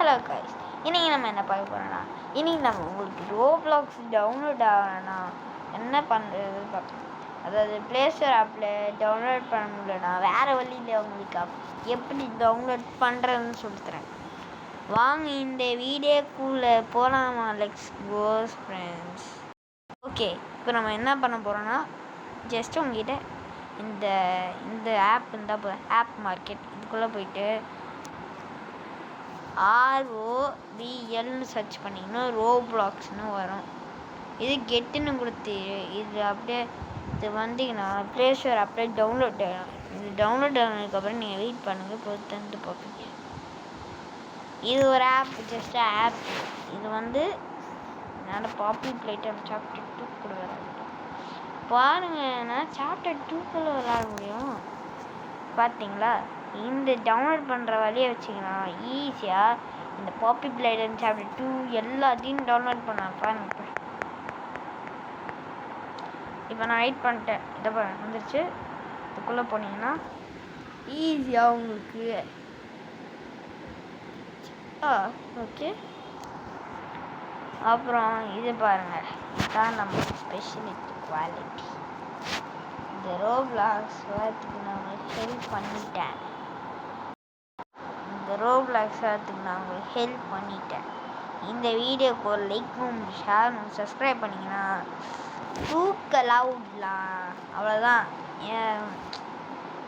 Hello guys, இன்றைக்கி நம்ம என்ன பார்க்க போகிறோன்னா, இன்றைக்கி நம்ம உங்களுக்கு ரோப்ளாக்ஸ் டவுன்லோட் ஆகணும்னா என்ன பண்ணுறது பார்க்கலாம். அதாவது ப்ளே ஸ்டோர் ஆப்பில் டவுன்லோட் பண்ண முடியலன்னா வேறு வழியில் உங்களுக்கு எப்படி டவுன்லோட் பண்ணுறதுன்னு சொல்லித்தரேன். வாங்க இந்த வீடியோக்குள்ளே போகலாமா? Let's go friends. ஓகே, இப்போ நம்ம என்ன பண்ண போகிறோன்னா, ஜஸ்ட் உங்ககிட்ட இந்த ஆப் இருந்தால் போதும். ஆப் மார்க்கெட் இதுக்குள்ளே போயிட்டு ROBLன்னு சர்ச் பண்ணிங்கன்னா ரோப்ளாக்ஸ்னு வரும். இது கெட்டுன்னு கொடுத்து இது அப்படியே இது வந்தீங்கன்னா ப்ளே ஸ்டோர் அப்படியே டவுன்லோட் ஆகிடும். இது டவுன்லோட் ஆனதுக்கப்புறம் நீங்கள் வெயிட் பண்ணுங்கள், பொறுத்து பார்ப்பீங்க. இது ஒரு ஆப், ஜஸ்ட் ஆப். இது என்னோட பாப்பி பிளேட்டம் சாப்டர் 2 கூட விளையாட பாருங்கள். நான் சாப்டர் 2 விளையாட முடியும். பார்த்தீங்களா? இந்த டவுன்லோட் பண்ணுற வழியை வச்சிங்கன்னா ஈஸியாக இந்த பாப்பி பிளேட்டம் சாப்டர் 2 எல்லாத்தையும் டவுன்லோட் பண்ணலாம். பாருங்க, இப்போ நான் வெயிட் பண்ணிட்டேன். இதை பாருங்க வந்துருச்சு. இதுக்குள்ளே போனீங்கன்னா ஈஸியாக உங்களுக்கு ஓகே. அப்புறம் இது பாருங்கள், இதுதான் நம்ம ஸ்பெஷலிட்டி குவாலிட்டி. இந்த ரோப்ளாக்ஸ் வரத்துக்கு நான் உங்களுக்கு ஹெல்ப் பண்ணிட்டேன். இந்த வீடியோக்கு ஒரு லைக்கும் ஷேரும் சப்ஸ்கிரைப் பண்ணிங்கன்னா தூக்கலாம் விடலாம். அவ்வளோதான்.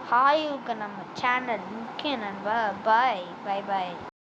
ஹாயுக்கு நம்ம சேனல் முக்கிய நண்பா. பாய் பாய் பாய்.